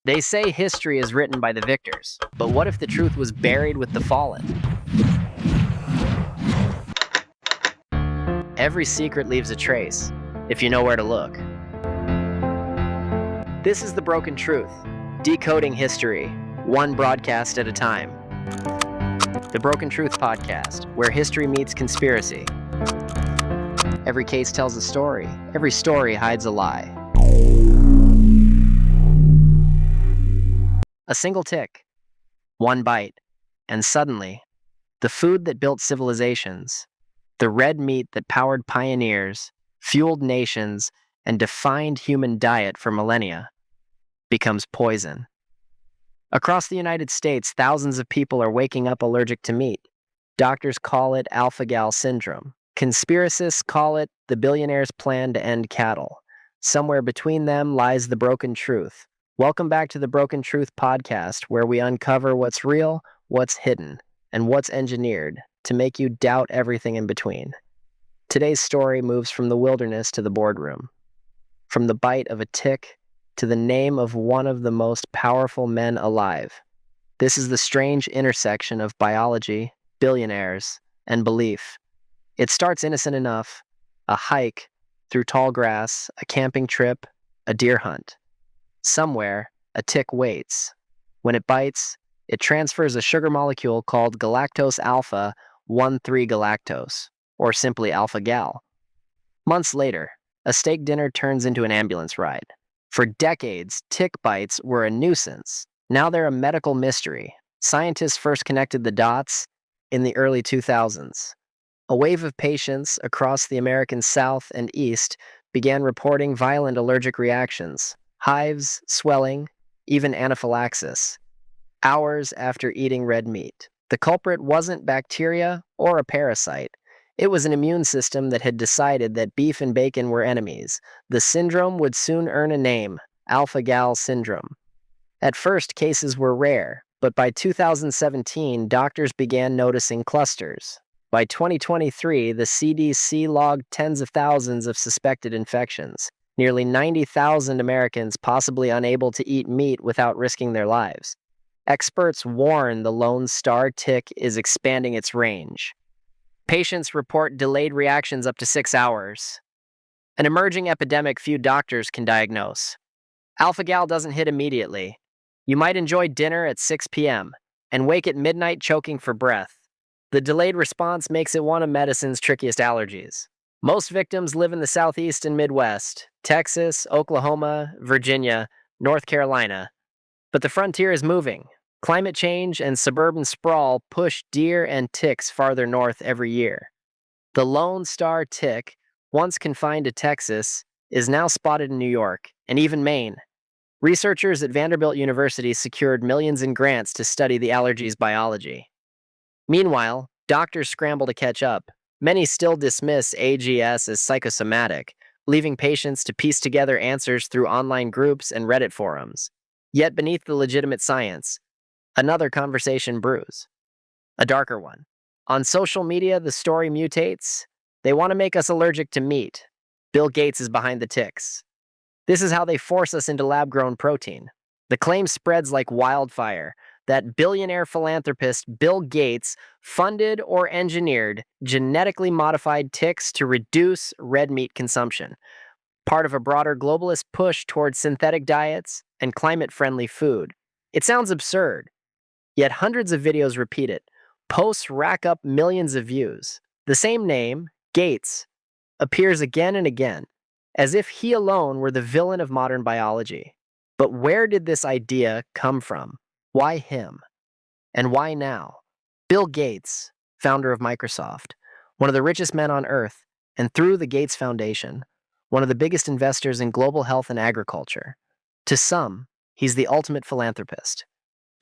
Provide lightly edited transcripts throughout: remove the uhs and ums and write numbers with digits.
They say history is written by the victors, but what if the truth was buried with the fallen? Every secret leaves a trace, if you know where to look. This is The Broken Truth, decoding history, one broadcast at a time. The Broken Truth podcast, where history meets conspiracy. Every case tells a story, every story hides a lie. A single tick, one bite, and suddenly, the food that built civilizations, the red meat that powered pioneers, fueled nations, and defined human diet for millennia, becomes poison. Across the United States, thousands of people are waking up allergic to meat. Doctors call it alpha-gal syndrome. Conspiracists call it the billionaire's plan to end cattle. Somewhere between them lies the broken truth. Welcome back to the Broken Truth podcast, where we uncover what's real, what's hidden, and what's engineered to make you doubt everything in between. Today's story moves from the wilderness to the boardroom, from the bite of a tick to the name of one of the most powerful men alive. This is the strange intersection of biology, billionaires, and belief. It starts innocent enough: a hike through tall grass, a camping trip, a deer hunt. Somewhere, a tick waits. When it bites, it transfers a sugar molecule called galactose alpha 1,3-galactose, or simply alpha-gal. Months later, a steak dinner turns into an ambulance ride. For decades, tick bites were a nuisance. Now they're a medical mystery. Scientists first connected the dots in the early 2000s. A wave of patients across the American South and East began reporting violent allergic reactions, hives, swelling, even anaphylaxis, hours after eating red meat. The culprit wasn't bacteria or a parasite. It was an immune system that had decided that beef and bacon were enemies. The syndrome would soon earn a name: alpha-gal syndrome. At first, cases were rare, but by 2017, doctors began noticing clusters. By 2023, the CDC logged tens of thousands of suspected infections, nearly 90,000 Americans possibly unable to eat meat without risking their lives. Experts warn the Lone Star tick is expanding its range. Patients report delayed reactions up to 6 hours. An emerging epidemic few doctors can diagnose. Alpha-gal doesn't hit immediately. You might enjoy dinner at 6 p.m. and wake at midnight choking for breath. The delayed response makes it one of medicine's trickiest allergies. Most victims live in the Southeast and Midwest: Texas, Oklahoma, Virginia, North Carolina. But the frontier is moving. Climate change and suburban sprawl push deer and ticks farther north every year. The Lone Star tick, once confined to Texas, is now spotted in New York and even Maine. Researchers at Vanderbilt University secured millions in grants to study the allergy's biology. Meanwhile, doctors scramble to catch up. Many still dismiss AGS as psychosomatic, leaving patients to piece together answers through online groups and Reddit forums. Yet beneath the legitimate science, another conversation brews. A darker one. On social media, the story mutates. They want to make us allergic to meat. Bill Gates is behind the ticks. This is how they force us into lab-grown protein. The claim spreads like wildfire that billionaire philanthropist Bill Gates funded or engineered genetically modified ticks to reduce red meat consumption, part of a broader globalist push towards synthetic diets and climate-friendly food. It sounds absurd, yet hundreds of videos repeat it. Posts rack up millions of views. The same name, Gates, appears again and again, as if he alone were the villain of modern biology. But where did this idea come from? Why him? And why now? Bill Gates, founder of Microsoft, one of the richest men on earth, and through the Gates Foundation, one of the biggest investors in global health and agriculture. To some, he's the ultimate philanthropist.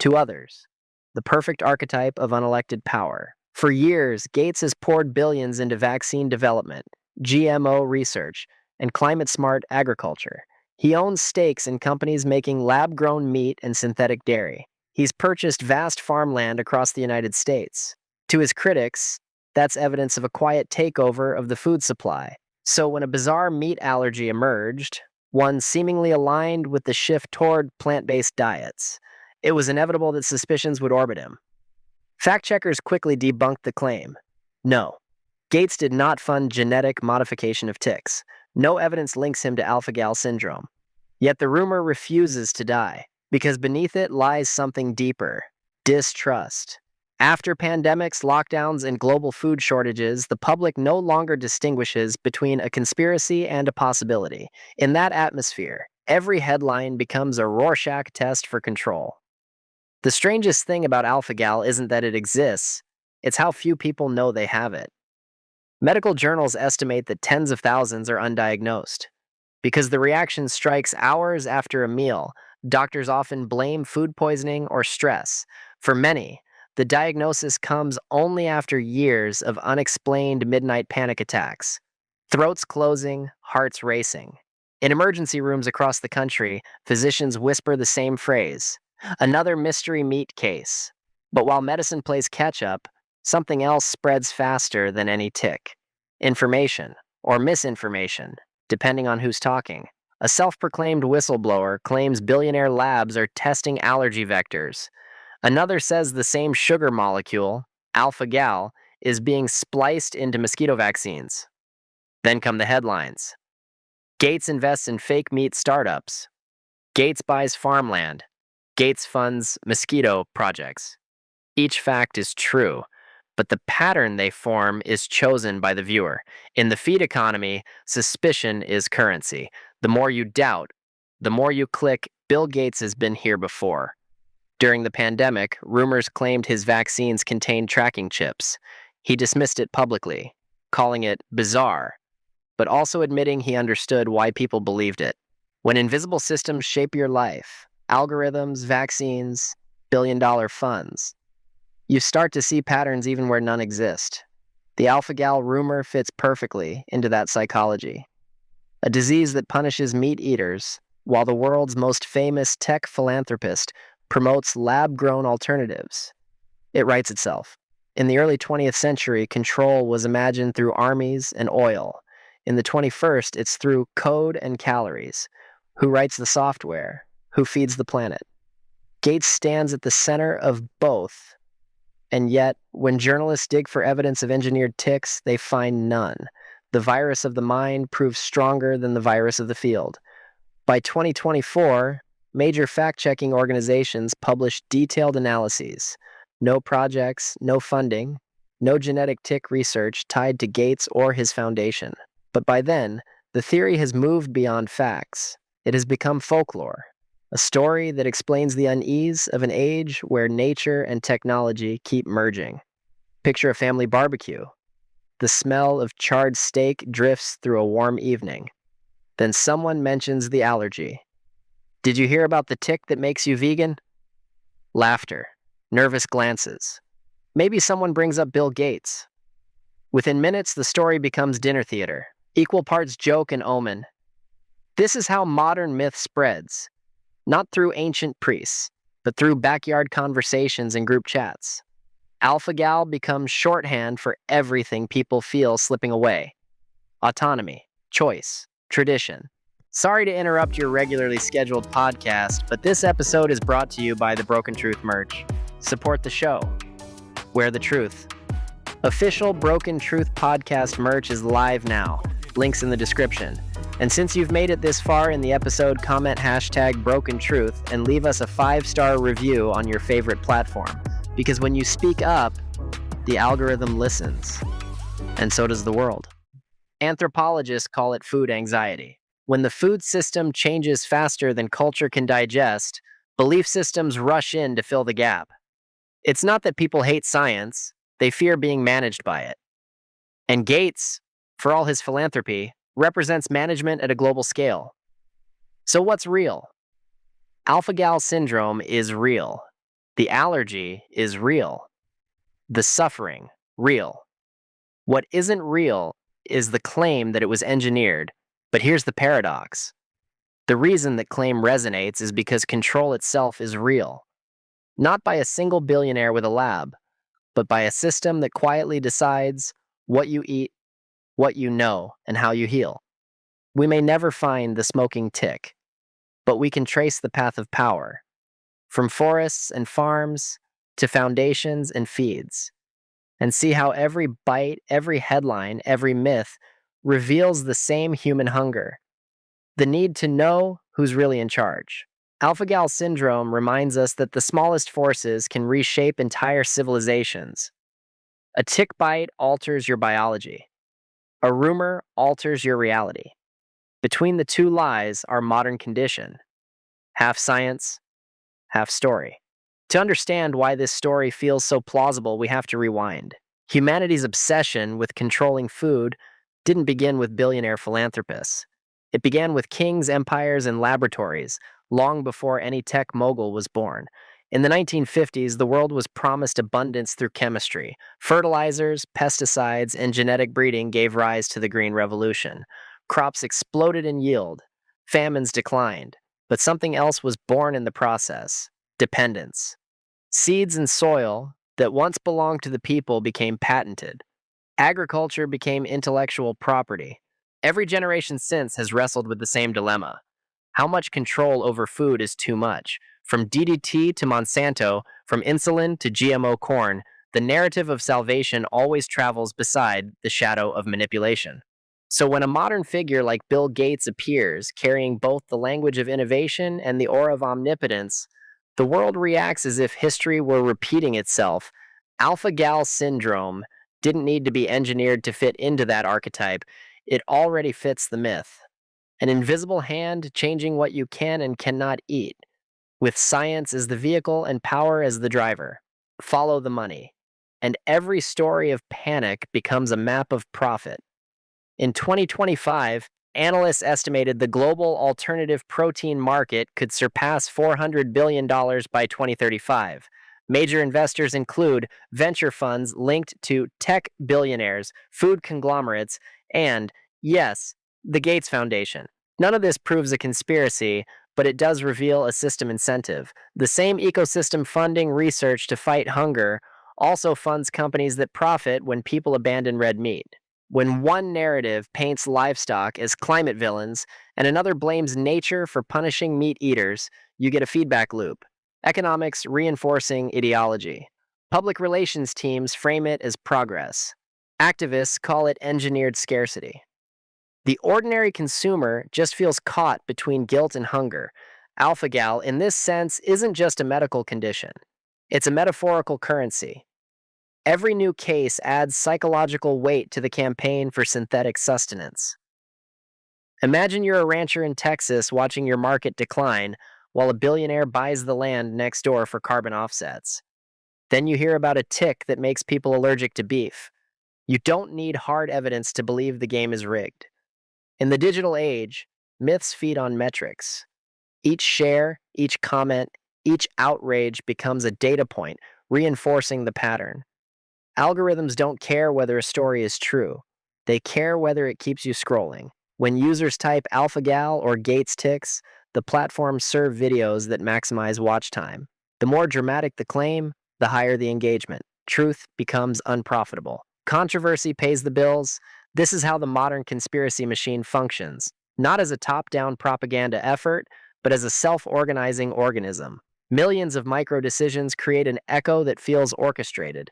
To others, the perfect archetype of unelected power. For years, Gates has poured billions into vaccine development, GMO research, and climate-smart agriculture. He owns stakes in companies making lab-grown meat and synthetic dairy. He's purchased vast farmland across the United States. To his critics, that's evidence of a quiet takeover of the food supply. So when a bizarre meat allergy emerged, one seemingly aligned with the shift toward plant-based diets. It was inevitable that suspicions would orbit him. Fact checkers quickly debunked the claim. No, Gates did not fund genetic modification of ticks. No evidence links him to alpha-gal syndrome. Yet the rumor refuses to die, because beneath it lies something deeper: distrust. After pandemics, lockdowns, and global food shortages, the public no longer distinguishes between a conspiracy and a possibility. In that atmosphere, every headline becomes a Rorschach test for control. The strangest thing about alpha-gal isn't that it exists, it's how few people know they have it. Medical journals estimate that tens of thousands are undiagnosed. Because the reaction strikes hours after a meal, doctors often blame food poisoning or stress. For many, the diagnosis comes only after years of unexplained midnight panic attacks. Throats closing, hearts racing. In emergency rooms across the country, physicians whisper the same phrase: another mystery meat case. But while medicine plays catch-up, something else spreads faster than any tick. Information, or misinformation, depending on who's talking. A self-proclaimed whistleblower claims billionaire labs are testing allergy vectors. Another says the same sugar molecule, alpha-gal, is being spliced into mosquito vaccines. Then come the headlines. Gates invests in fake meat startups. Gates buys farmland. Gates funds mosquito projects. Each fact is true, but the pattern they form is chosen by the viewer. In the feed economy, suspicion is currency. The more you doubt, the more you click, Bill Gates has been here before. During the pandemic, rumors claimed his vaccines contained tracking chips. He dismissed it publicly, calling it bizarre, but also admitting he understood why people believed it. When invisible systems shape your life, algorithms, vaccines, billion-dollar funds, you start to see patterns even where none exist. The alpha-gal rumor fits perfectly into that psychology. A disease that punishes meat eaters, while the world's most famous tech philanthropist promotes lab-grown alternatives. It writes itself. In the early 20th century, control was imagined through armies and oil. In the 21st, it's through code and calories. Who writes the software? Who feeds the planet? Gates stands at the center of both. And yet, when journalists dig for evidence of engineered ticks, they find none. The virus of the mind proves stronger than the virus of the field. By 2024, major fact-checking organizations published detailed analyses. No projects, no funding, no genetic tick research tied to Gates or his foundation. But by then, the theory has moved beyond facts. It has become folklore, a story that explains the unease of an age where nature and technology keep merging. Picture a family barbecue. The smell of charred steak drifts through a warm evening. Then someone mentions the allergy. Did you hear about the tick that makes you vegan? Laughter, nervous glances. Maybe someone brings up Bill Gates. Within minutes, the story becomes dinner theater, equal parts joke and omen. This is how modern myth spreads, not through ancient priests, but through backyard conversations and group chats. Alpha-gal becomes shorthand for everything people feel slipping away. Autonomy, choice, tradition. Sorry to interrupt your regularly scheduled podcast, but this episode is brought to you by the Broken Truth merch. Support the show. Wear the truth. Official Broken Truth podcast merch is live now. Links in the description. And since you've made it this far in the episode, comment hashtag Broken Truth and leave us a 5-star review on your favorite platform. Because when you speak up, the algorithm listens. And so does the world. Anthropologists call it food anxiety. When the food system changes faster than culture can digest, belief systems rush in to fill the gap. It's not that people hate science, they fear being managed by it. And Gates, for all his philanthropy, represents management at a global scale. So what's real? Alpha-gal syndrome is real. The allergy is real. The suffering, real. What isn't real is the claim that it was engineered. But here's the paradox. The reason that claim resonates is because control itself is real. Not by a single billionaire with a lab, but by a system that quietly decides what you eat, what you know, and how you heal. We may never find the smoking tick, but we can trace the path of power, from forests and farms to foundations and feeds, and see how every bite, every headline, every myth reveals the same human hunger, the need to know who's really in charge. Alpha Gal syndrome reminds us that the smallest forces can reshape entire civilizations. A tick bite alters your biology. A rumor alters your reality. Between the two lies our modern condition, half science, half story. To understand why this story feels so plausible, we have to rewind. Humanity's obsession with controlling food didn't begin with billionaire philanthropists. It began with kings, empires, and laboratories, long before any tech mogul was born. In the 1950s, the world was promised abundance through chemistry. Fertilizers, pesticides, and genetic breeding gave rise to the Green Revolution. Crops exploded in yield, famines declined, but something else was born in the process: dependence. Seeds and soil that once belonged to the people became patented. Agriculture became intellectual property. Every generation since has wrestled with the same dilemma. How much control over food is too much? From DDT to Monsanto, from insulin to GMO corn, the narrative of salvation always travels beside the shadow of manipulation. So when a modern figure like Bill Gates appears, carrying both the language of innovation and the aura of omnipotence, the world reacts as if history were repeating itself. Alpha Gal syndrome didn't need to be engineered to fit into that archetype. It already fits the myth. An invisible hand changing what you can and cannot eat, with science as the vehicle and power as the driver. Follow the money. And every story of panic becomes a map of profit. In 2025, analysts estimated the global alternative protein market could surpass $400 billion by 2035. Major investors include venture funds linked to tech billionaires, food conglomerates, and, yes, the Gates Foundation. None of this proves a conspiracy, but it does reveal a system incentive. The same ecosystem funding research to fight hunger also funds companies that profit when people abandon red meat. When one narrative paints livestock as climate villains and another blames nature for punishing meat eaters, you get a feedback loop. Economics reinforcing ideology. Public relations teams frame it as progress. Activists call it engineered scarcity. The ordinary consumer just feels caught between guilt and hunger. Alpha Gal, in this sense, isn't just a medical condition. It's a metaphorical currency. Every new case adds psychological weight to the campaign for synthetic sustenance. Imagine you're a rancher in Texas watching your market decline while a billionaire buys the land next door for carbon offsets. Then you hear about a tick that makes people allergic to beef. You don't need hard evidence to believe the game is rigged. In the digital age, myths feed on metrics. Each share, each comment, each outrage becomes a data point, reinforcing the pattern. Algorithms don't care whether a story is true. They care whether it keeps you scrolling. When users type AlphaGal or Gates ticks, the platforms serve videos that maximize watch time. The more dramatic the claim, the higher the engagement. Truth becomes unprofitable. Controversy pays the bills. This is how the modern conspiracy machine functions, not as a top-down propaganda effort, but as a self-organizing organism. Millions of micro decisions create an echo that feels orchestrated.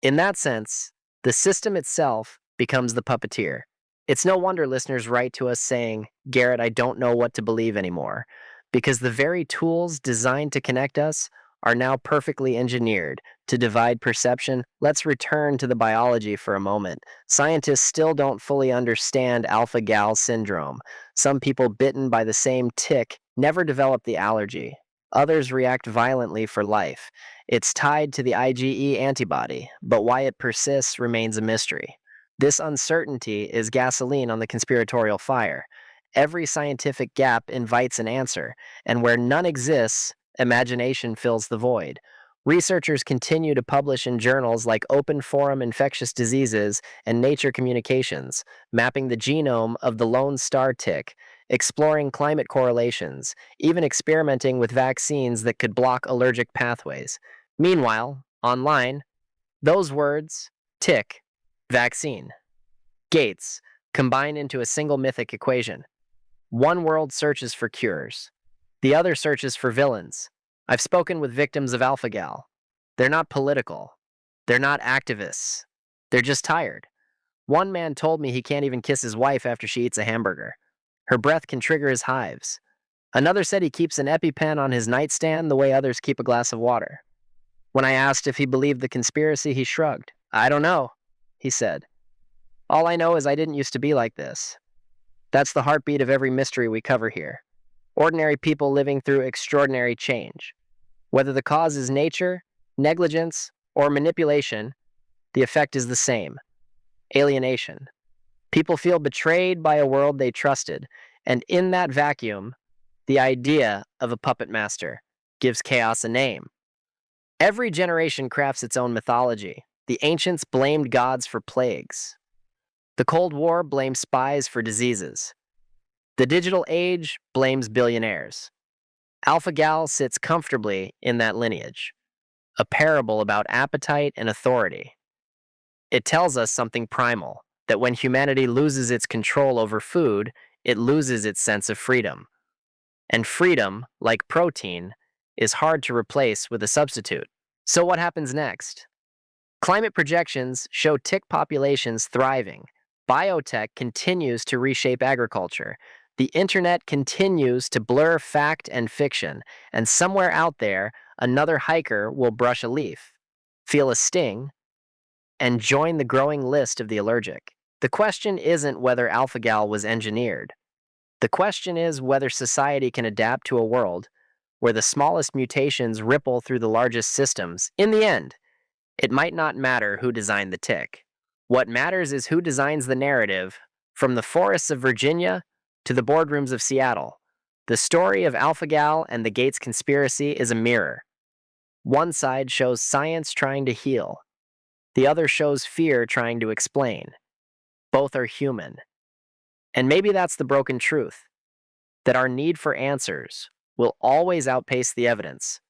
In that sense, the system itself becomes the puppeteer. It's no wonder listeners write to us saying, "Garrett, I don't know what to believe anymore," because the very tools designed to connect us are now perfectly engineered to divide perception. Let's return to the biology for a moment. Scientists still don't fully understand alpha gal syndrome. Some people bitten by the same tick never develop the allergy. Others react violently for life. It's tied to the IgE antibody, but why it persists remains a mystery. This uncertainty is gasoline on the conspiratorial fire. Every scientific gap invites an answer, and where none exists, imagination fills the void. Researchers continue to publish in journals like Open Forum Infectious Diseases and Nature Communications, mapping the genome of the Lone Star tick, exploring climate correlations, even experimenting with vaccines that could block allergic pathways. Meanwhile, online, those words: tick, vaccine, Gates, combine into a single mythic equation. One world searches for cures. The other searches for villains. I've spoken with victims of AlphaGal. They're not political. They're not activists. They're just tired. One man told me he can't even kiss his wife after she eats a hamburger. Her breath can trigger his hives. Another said he keeps an EpiPen on his nightstand the way others keep a glass of water. When I asked if he believed the conspiracy, he shrugged. I don't know, he said. All I know is I didn't used to be like this. That's the heartbeat of every mystery we cover here. Ordinary people living through extraordinary change. Whether the cause is nature, negligence, or manipulation, the effect is the same. Alienation. People feel betrayed by a world they trusted, and in that vacuum, the idea of a puppet master gives chaos a name. Every generation crafts its own mythology. The ancients blamed gods for plagues. The Cold War blamed spies for diseases. The digital age blames billionaires. AlphaGal sits comfortably in that lineage, a parable about appetite and authority. It tells us something primal, that when humanity loses its control over food, it loses its sense of freedom. And freedom, like protein, is hard to replace with a substitute. So what happens next? Climate projections show tick populations thriving. Biotech continues to reshape agriculture. The internet continues to blur fact and fiction, and somewhere out there, another hiker will brush a leaf, feel a sting, and join the growing list of the allergic. The question isn't whether AlphaGal was engineered. The question is whether society can adapt to a world where the smallest mutations ripple through the largest systems. In the end, it might not matter who designed the tick. What matters is who designs the narrative, from the forests of Virginia to the boardrooms of Seattle. The story of AlphaGal and the Gates conspiracy is a mirror. One side shows science trying to heal. The other shows fear trying to explain. Both are human. And maybe that's the broken truth, that our need for answers will always outpace the evidence.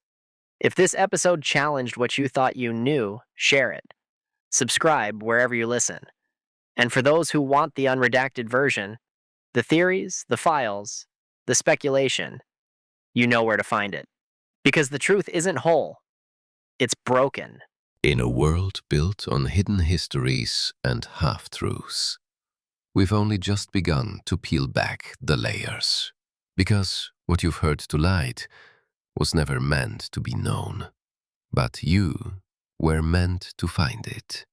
If this episode challenged what you thought you knew, share it. Subscribe wherever you listen. And for those who want the unredacted version, the theories, the files, the speculation, you know where to find it. Because the truth isn't whole, it's broken. In a world built on hidden histories and half-truths, we've only just begun to peel back the layers. Because what you've heard tonight was never meant to be known, but you were meant to find it.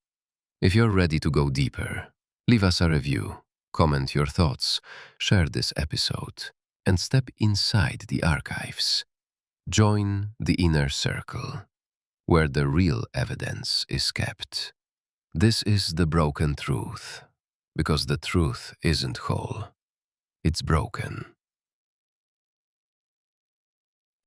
If you're ready to go deeper, leave us a review, comment your thoughts, share this episode, and step inside the archives. Join the inner circle, where the real evidence is kept. This is the broken truth, because the truth isn't whole, it's broken.